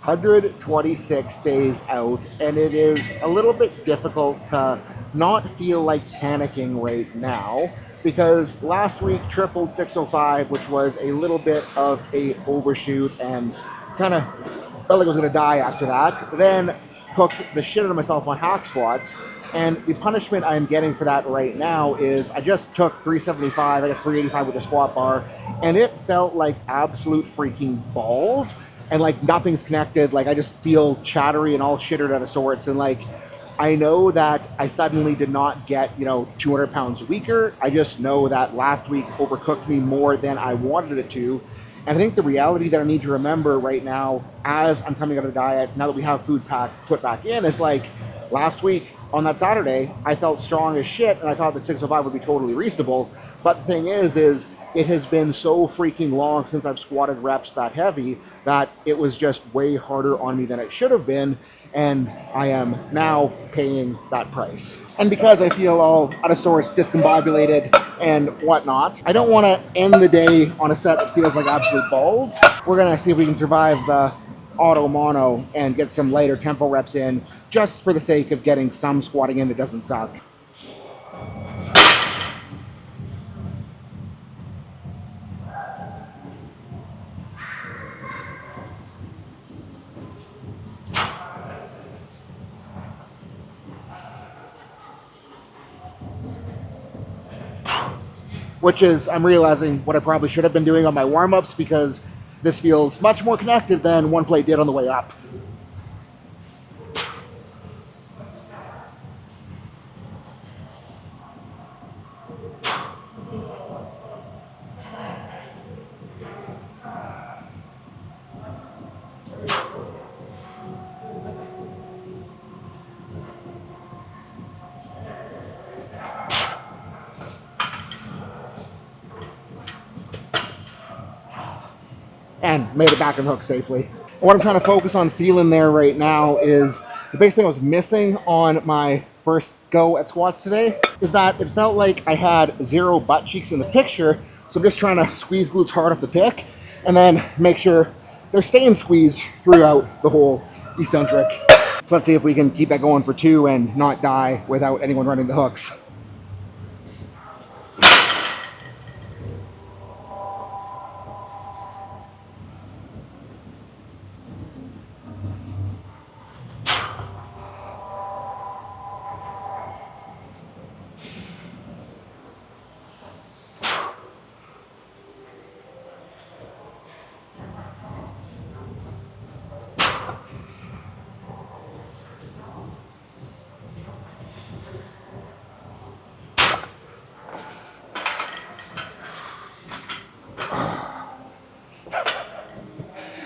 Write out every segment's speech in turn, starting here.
126 days out, and it is a little bit difficult to not feel like panicking right now because last week tripled 605, which was a little bit of a overshoot and kind of felt like I was going to die after that. Then cooked the shit out of myself on hack squats. And the punishment I'm getting for that right now is I just took 375, I guess 385 with the squat bar, and it felt like absolute freaking balls. And like nothing's connected. Like I just feel chattery and all shittered out of sorts. And like I know that I suddenly did not get, 200 pounds weaker. I just know that last week overcooked me more than I wanted it to. And I think the reality that I need to remember right now, as I'm coming out of the diet, now that we have food put back in, is like last week on that Saturday, I felt strong as shit, and I thought that 605 would be totally reasonable. But the thing is it has been so freaking long since I've squatted reps that heavy that it was just way harder on me than it should have been. And I am now paying that price. And because I feel all out of sorts, discombobulated, and whatnot, I don't want to end the day on a set that feels like absolute balls. We're going to see if we can survive the auto mono and get some lighter tempo reps in, just for the sake of getting some squatting in that doesn't suck. Which is, I'm realizing, what I probably should have been doing on my warm-ups, because this feels much more connected than one plate did on the way up. And made it back in the hook safely. What I'm trying to focus on feeling there right now is the biggest thing I was missing on my first go at squats today is that it felt like I had zero butt cheeks in the picture. So I'm just trying to squeeze glutes hard off the pick and then make sure they're staying squeezed throughout the whole eccentric. So let's see if we can keep that going for 2 and not die without anyone running the hooks.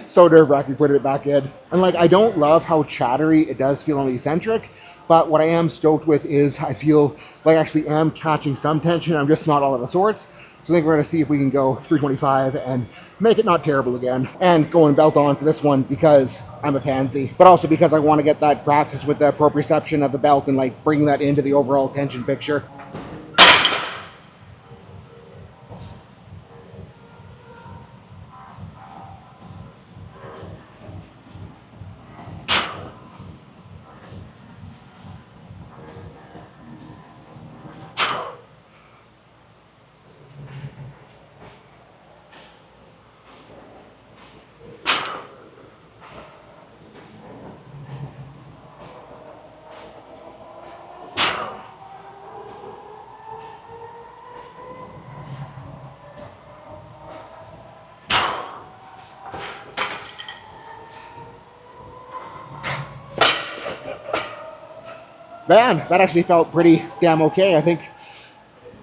So nerve-wracking putting it back in. And like, I don't love how chattery it does feel on the eccentric, but what I am stoked with is I feel like I actually am catching some tension. I'm just not all out of sorts. So I think we're gonna see if we can go 325 and make it not terrible again. And going belt on for this one because I'm a pansy, but also because I wanna get that practice with the proprioception of the belt and like bringing that into the overall tension picture. Man, that actually felt pretty damn okay. I think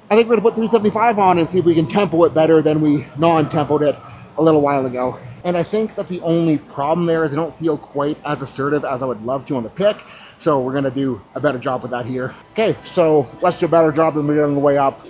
we're gonna put 375 on and see if we can tempo it better than we non-tempoed it a little while ago. And I think that the only problem there is I don't feel quite as assertive as I would love to on the pick. So we're gonna do a better job with that here. Okay, so let's do a better job than we did on the way up.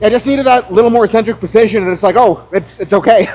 I just needed that little more eccentric precision, and it's like, oh, it's okay.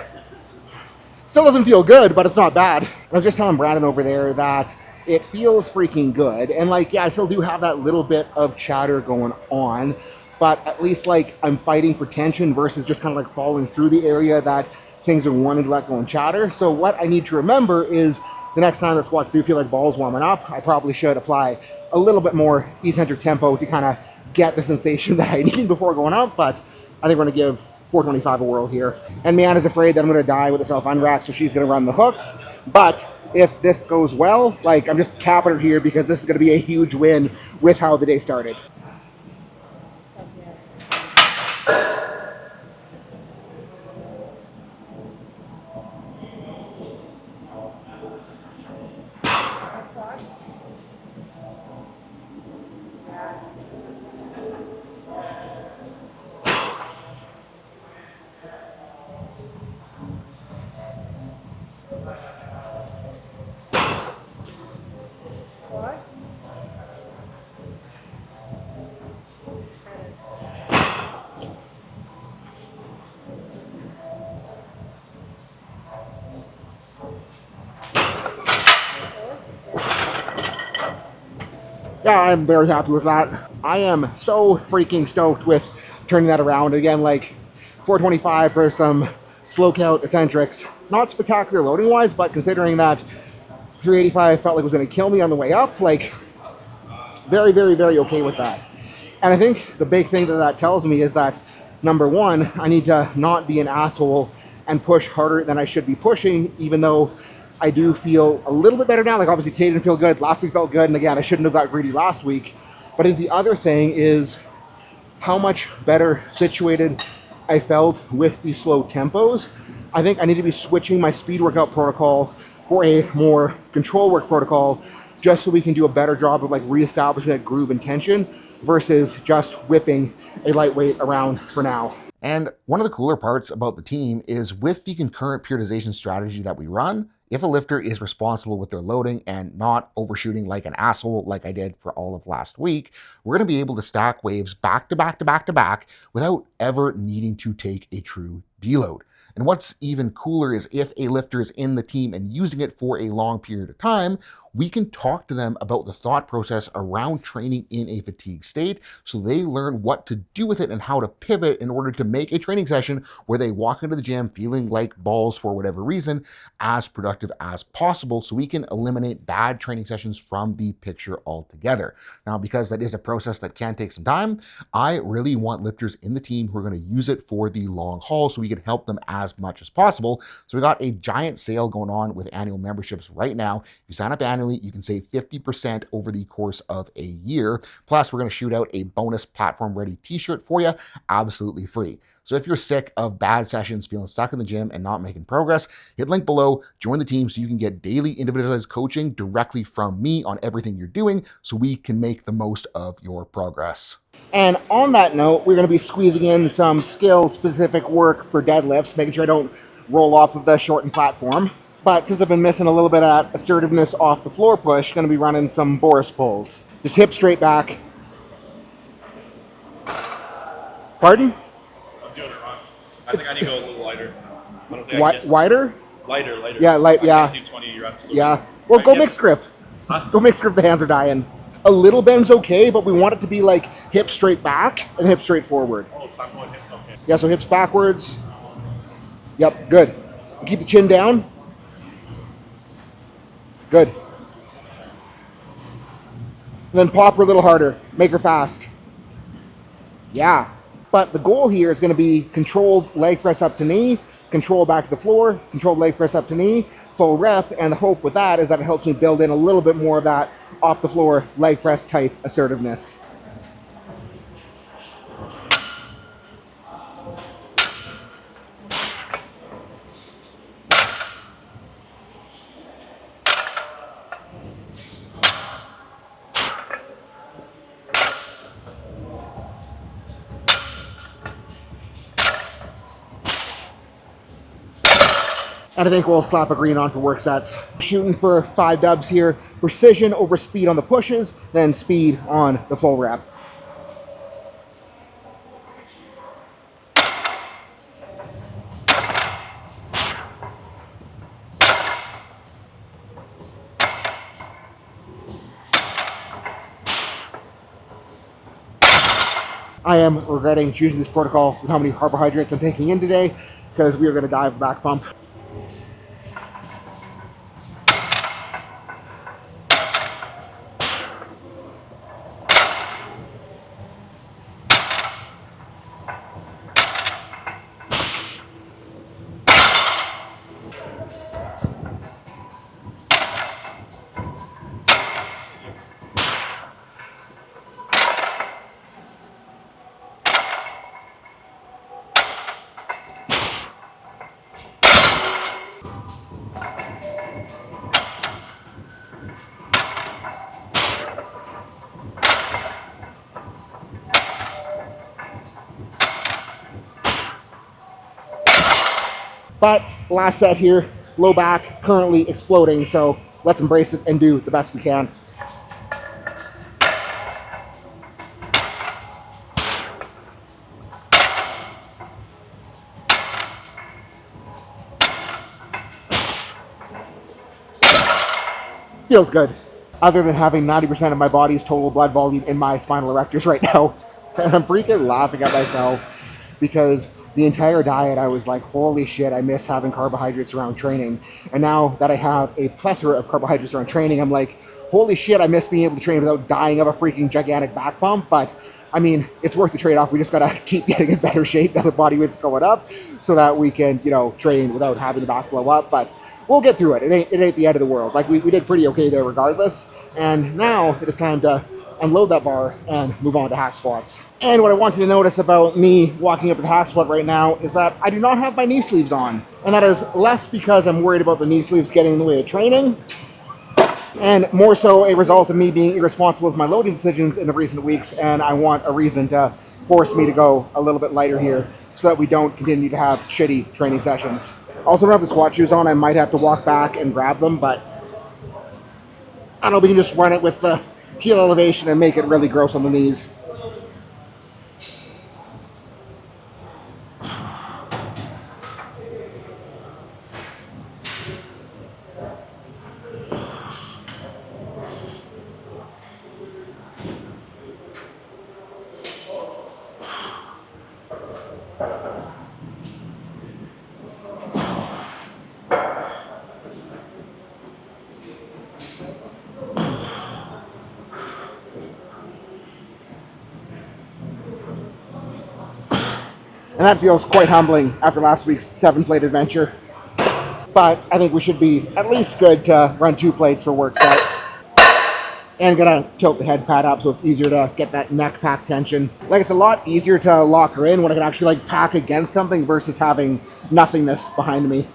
Still doesn't feel good, but it's not bad. And I was just telling Brandon over there that it feels freaking good. And like, yeah, I still do have that little bit of chatter going on, but at least like I'm fighting for tension versus just kind of like falling through the area that things are wanting to let go and chatter. So what I need to remember is the next time the squats do feel like balls warming up, I probably should apply a little bit more eccentric tempo to kind of get the sensation that I need before going up. But I think we're gonna give 425 a whirl here. And Miana's afraid that I'm gonna die with the self-unrack, so she's gonna run the hooks. But if this goes well, like, I'm just capping her here because this is gonna be a huge win with how the day started. Yeah, I'm very happy with that. I am so freaking stoked with turning that around. Again, like 425 for some slow count eccentrics. Not spectacular loading wise, but considering that 385 felt like it was going to kill me on the way up, like very, very, very okay with that. And I think the big thing that that tells me is that, number one, I need to not be an asshole and push harder than I should be pushing, even though I do feel a little bit better now. Like, obviously today didn't feel good, last week felt good, and again, I shouldn't have got greedy last week. But I think the other thing is how much better situated I felt with these slow tempos. I think I need to be switching my speed workout protocol for a more control work protocol, just so we can do a better job of like reestablishing that groove and tension versus just whipping a lightweight around for now. And one of the cooler parts about the team is with the concurrent periodization strategy that we run, if a lifter is responsible with their loading and not overshooting like an asshole like I did for all of last week, we're going to be able to stack waves back to back to back to back without ever needing to take a true deload. And what's even cooler is if a lifter is in the team and using it for a long period of time, we can talk to them about the thought process around training in a fatigue state so they learn what to do with it and how to pivot in order to make a training session where they walk into the gym feeling like balls for whatever reason as productive as possible, so we can eliminate bad training sessions from the picture altogether. Now, because that is a process that can take some time, I really want lifters in the team who are going to use it for the long haul so we can help them as much as possible. So we got a giant sale going on with annual memberships right now. If you sign up annually, you can save 50% over the course of a year. Plus, we're going to shoot out a bonus platform ready t-shirt for you absolutely free. So if you're sick of bad sessions, feeling stuck in the gym and not making progress, hit link below, join the team so you can get daily individualized coaching directly from me on everything you're doing so we can make the most of your progress. And on that note, we're going to be squeezing in some skill-specific work for deadlifts, making sure I don't roll off of the shortened platform. But since I've been missing a little bit of assertiveness off the floor push, going to be running some Boris pulls. Just hip straight back. Pardon? I'm doing it wrong. I think I need to go a little lighter. I don't think I can get Wider? lighter. Yeah, light. Yeah. I can't do 20 reps. Yeah. Well, go mixed grip. Huh? Go mixed grip. The hands are dying. A little bend's okay, but we want it to be like hip straight back and hip straight forward. Oh, so I'm going hip. Okay. Yeah, so hips backwards. Yep, good. Keep the chin down. Good. And then pop her a little harder. Make her fast. Yeah. But the goal here is going to be controlled leg press up to knee, control back to the floor, controlled leg press up to knee, full rep, and the hope with that is that it helps me build in a little bit more of that off the floor leg press type assertiveness. And I think we'll slap a green on for work sets. Shooting for 5 dubs here. Precision over speed on the pushes, then speed on the full rep. I am regretting choosing this protocol with how many carbohydrates I'm taking in today, because we are going to dive back pump. But last set here, low back, currently exploding, so let's embrace it and do the best we can. Feels good. Other than having 90% of my body's total blood volume in my spinal erectors right now. And I'm freaking laughing at myself because the entire diet I was like, holy shit, I miss having carbohydrates around training. And now that I have a plethora of carbohydrates around training, I'm like, holy shit, I miss being able to train without dying of a freaking gigantic back pump. But I mean, it's worth the trade-off. We just gotta keep getting in better shape now the body weight's going up so that we can, you know, train without having the back blow up. But we'll get through it. It ain't the end of the world. Like, we did pretty okay there regardless. And now it is time to unload that bar and move on to hack squats. And what I want you to notice about me walking up to the hack squat right now is that I do not have my knee sleeves on. And that is less because I'm worried about the knee sleeves getting in the way of training, and more so a result of me being irresponsible with my loading decisions in the recent weeks, and I want a reason to force me to go a little bit lighter here so that we don't continue to have shitty training sessions. Also, don't have the squat shoes on. I might have to walk back and grab them, but I don't know, we can just run it with the heel elevation and make it really gross on the knees. And that feels quite humbling after last week's 7-plate adventure. But I think we should be at least good to run 2 plates for work sets. And gonna tilt the head pad up so it's easier to get that neck pack tension. Like, it's a lot easier to lock her in when I can actually like pack against something versus having nothingness behind me.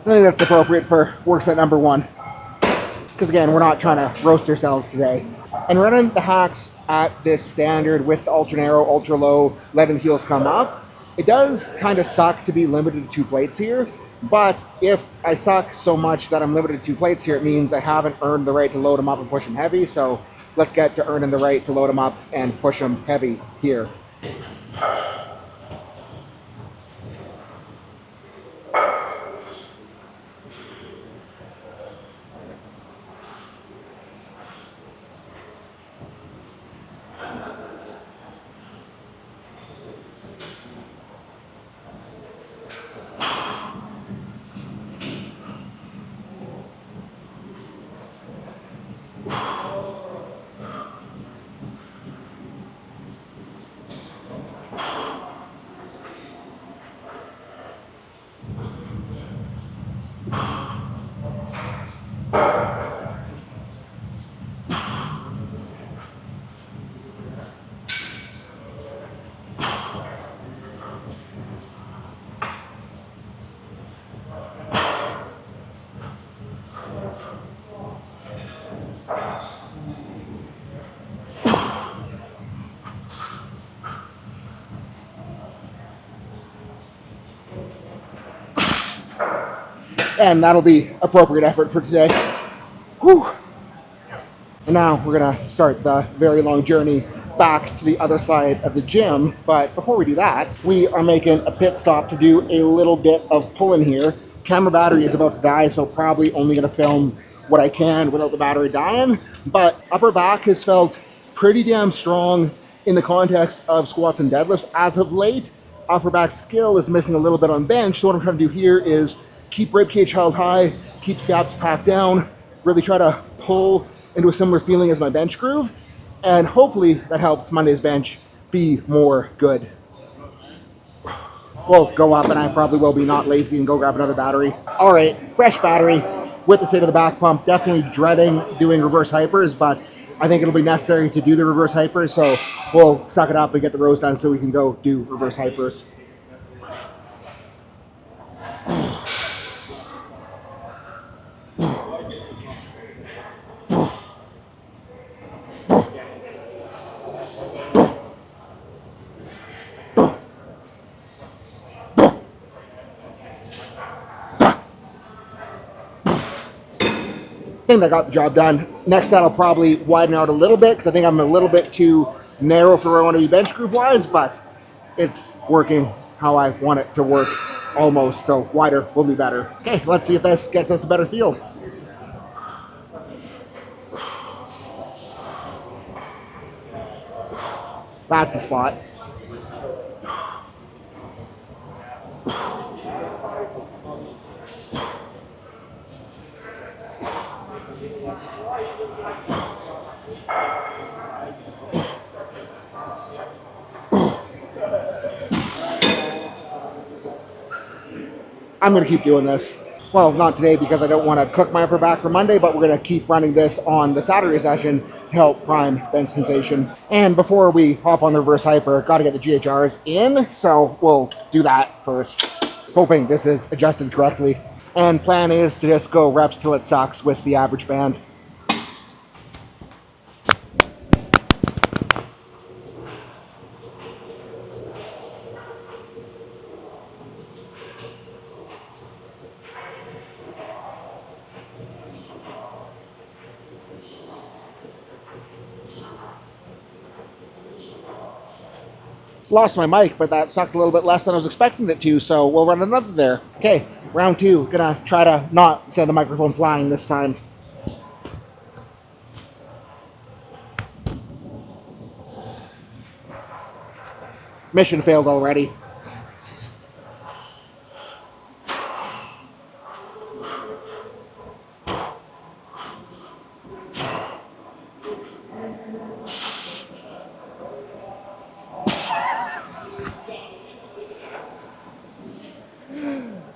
I think that's appropriate for work set number 1. Because again, we're not trying to roast ourselves today. And running the hacks at this standard with ultra narrow, ultra low, letting the heels come up, it does kind of suck to be limited to 2 plates here. But if I suck so much that I'm limited to 2 plates here, it means I haven't earned the right to load them up and push them heavy. So let's get to earning the right to load them up and push them heavy here. And that'll be appropriate effort for today. Whew. And now we're gonna start the very long journey back to the other side of the gym. But before we do that, we are making a pit stop to do a little bit of pulling here. Camera battery is about to die, so probably only gonna film what I can without the battery dying. But upper back has felt pretty damn strong in the context of squats and deadlifts as of late. Upper back skill is missing a little bit on bench. So what I'm trying to do here is keep ribcage held high, keep scaps packed down, really try to pull into a similar feeling as my bench groove, and hopefully that helps Monday's bench be more good. We'll go up, and I probably will be not lazy and go grab another battery. All right, fresh battery with the state of the back pump. Definitely dreading doing reverse hypers, but I think it'll be necessary to do the reverse hypers, so we'll suck it up and get the rows done so we can go do reverse hypers. I think I got the job done. Next set I'll probably widen out a little bit because I think I'm a little bit too narrow for where I want to be bench groove wise, but it's working how I want it to work almost, so wider will be better. Okay, let's see if this gets us a better feel. That's the spot. I'm going to keep doing this. Well, not today because I don't want to cook my upper back for Monday, but we're going to keep running this on the Saturday session to help prime bench sensation. And before we hop on the reverse hyper, got to get the GHRs in, so we'll do that first. Hoping this is adjusted correctly. And plan is to just go reps till it sucks with the average band. Lost my mic, but that sucked a little bit less than I was expecting it to, so we'll run another there. Okay, round two. Gonna try to not send the microphone flying this time. Mission failed already.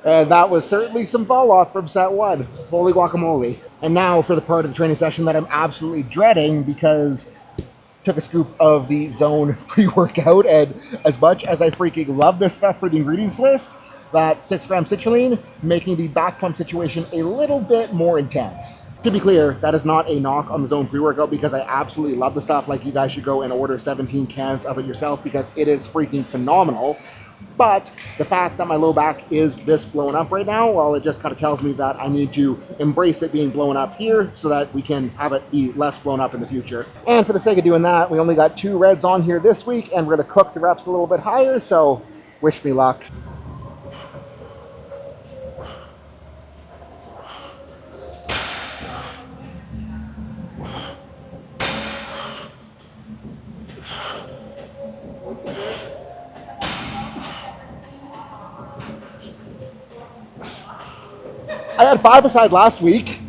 And that was certainly some fall off from set one. Holy guacamole. And now for the part of the training session that I'm absolutely dreading because took a scoop of the Zone pre-workout, and as much as I freaking love this stuff for the ingredients list, that 6 gram citrulline making the back pump situation a little bit more intense. To be clear, that is not a knock on the Zone pre-workout because I absolutely love the stuff. Like, you guys should go and order 17 cans of it yourself because it is freaking phenomenal. But the fact that my low back is this blown up right now, well, it just kind of tells me that I need to embrace it being blown up here so that we can have it be less blown up in the future. And for the sake of doing that, we only got 2 reds on here this week, and we're going to cook the reps a little bit higher, so wish me luck. I had 5 aside last week.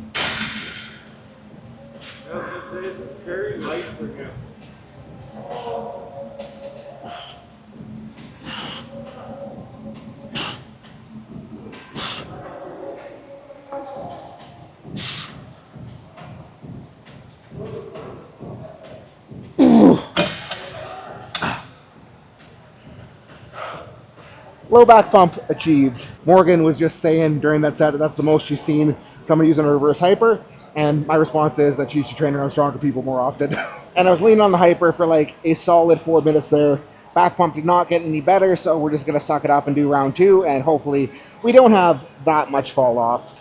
It's very light for him. Low back pump achieved. Morgan was just saying during that set that that's the most she's seen somebody using a reverse hyper, and my response is that she should train around stronger people more often. And I was leaning on the hyper for like a solid 4 minutes there. Back pump did not get any better, so we're just gonna suck it up and do round 2, and hopefully we don't have that much fall off.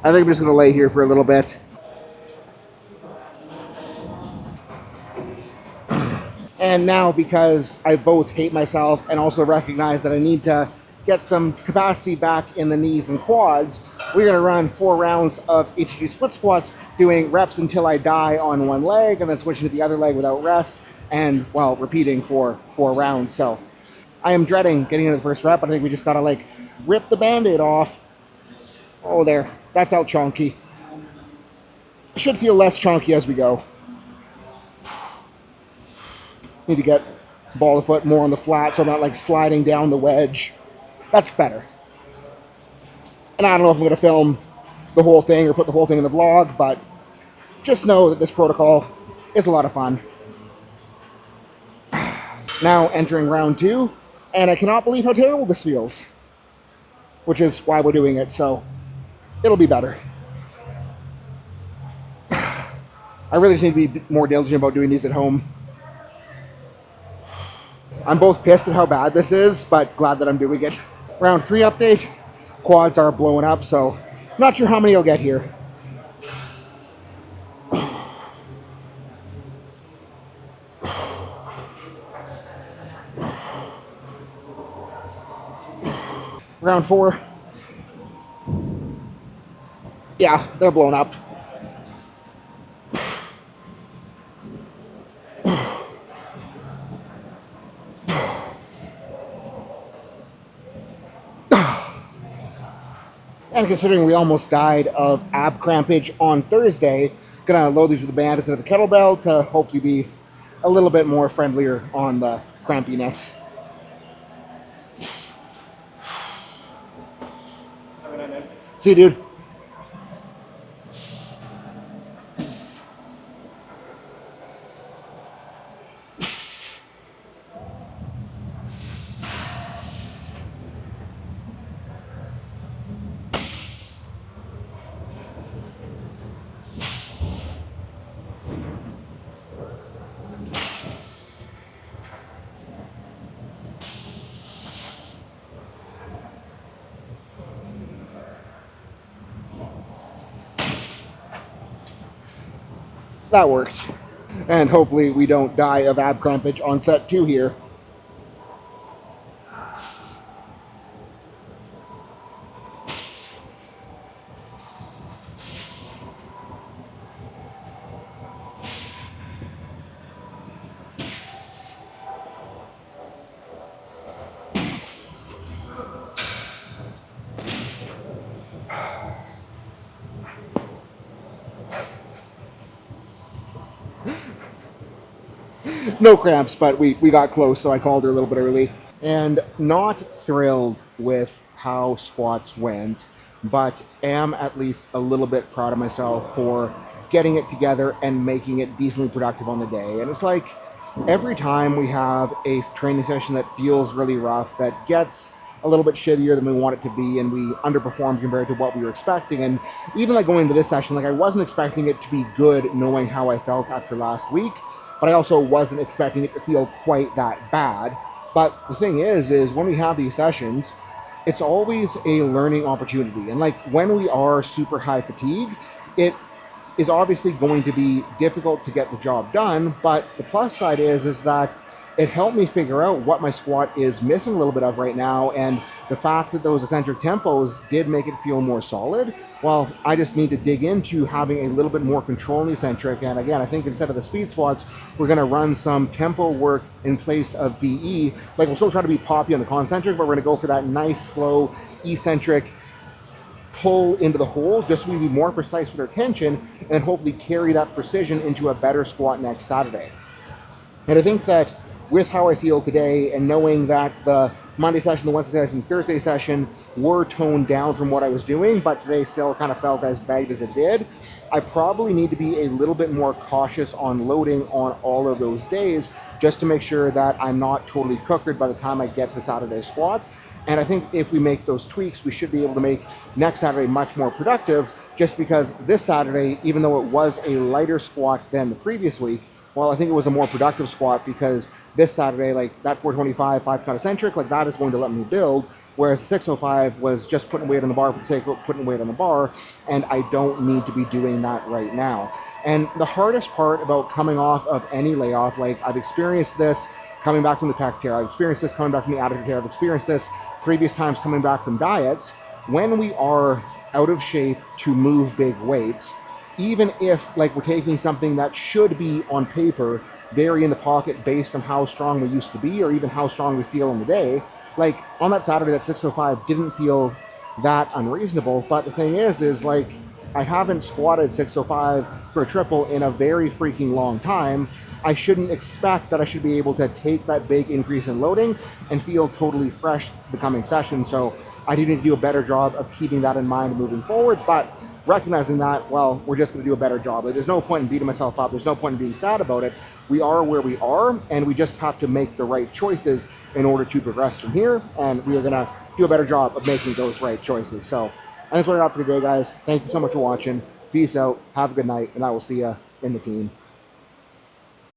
I think I'm just going to lay here for a little bit. And now, because I both hate myself and also recognize that I need to get some capacity back in the knees and quads, we're going to run 4 rounds of HG split squats, doing reps until I die on one leg, and then switching to the other leg without rest, and, well, repeating for 4 rounds. So I am dreading getting into the first rep, but I think we just got to, like, rip the Band-Aid off. Oh, there. That felt chonky. Should feel less chonky as we go. Need to get ball of foot more on the flat so I'm not like sliding down the wedge. That's better. And I don't know if I'm going to film the whole thing or put the whole thing in the vlog, but just know that this protocol is a lot of fun. Now entering round 2, and I cannot believe how terrible this feels, which is why we're doing it, so it'll be better. I really just need to be more diligent about doing these at home. I'm both pissed at how bad this is, but glad that I'm doing it. Round 3 update. Quads are blowing up, so not sure how many I'll get here. Round 4. Yeah, they're blown up. And considering we almost died of ab crampage on Thursday, gonna load these with the band instead of the kettlebell to hopefully be a little bit more friendlier on the crampiness. See you, dude. That worked. And hopefully we don't die of ab crampage on set 2 here. No cramps, but we got close, so I called her a little bit early. And not thrilled with how squats went, but am at least a little bit proud of myself for getting it together and making it decently productive on the day. And it's like every time we have a training session that feels really rough, that gets a little bit shittier than we want it to be, and we underperform compared to what we were expecting. And even like going into this session, like I wasn't expecting it to be good knowing how I felt after last week, but I also wasn't expecting it to feel quite that bad. But the thing is when we have these sessions, it's always a learning opportunity. And like when we are super high fatigue, it is obviously going to be difficult to get the job done. But the plus side is that it helped me figure out what my squat is missing a little bit of right now, and the fact that those eccentric tempos did make it feel more solid. Well, I just need to dig into having a little bit more control in the eccentric, and again, I think instead of the speed squats, we're gonna run some tempo work in place of DE. Like, we'll still try to be poppy on the concentric, but we're gonna go for that nice, slow, eccentric pull into the hole, just so we be more precise with our tension, and hopefully carry that precision into a better squat next Saturday. And I think that with how I feel today, and knowing that the Monday session, the Wednesday session, Thursday session were toned down from what I was doing, but today still kind of felt as bagged as it did, I probably need to be a little bit more cautious on loading on all of those days, just to make sure that I'm not totally cookered by the time I get to Saturday squat. And I think if we make those tweaks, we should be able to make next Saturday much more productive, just because this Saturday, even though it was a lighter squat than the previous week, well, I think it was a more productive squat, because this Saturday, like that 425 5 count eccentric, like that is going to let me build. whereas the 605 was just putting weight on the bar for the sake of putting weight on the bar, and I don't need to be doing that right now. And the hardest part about coming off of any layoff, like I've experienced this coming back from the pec tear, I've experienced this coming back from the adductor tear, I've experienced this previous times coming back from diets, when we are out of shape to move big weights, even if like we're taking something that should be on paper very in the pocket based on how strong we used to be or even how strong we feel in the day, like on that Saturday, that 605 didn't feel that unreasonable. But the thing is like I haven't squatted 605 for a triple in a very freaking long time. I shouldn't expect that I should be able to take that big increase in loading and feel totally fresh the coming session. So I do need to do a better job of keeping that in mind moving forward, but recognizing that, well, we're just going to do a better job. Like, there's no point in beating myself up. There's no point in being sad about it. We are where we are, and we just have to make the right choices in order to progress from here, and we are going to do a better job of making those right choices. So that's what I got for today, guys. Thank you so much for watching. Peace out. Have a good night, and I will see you in the team.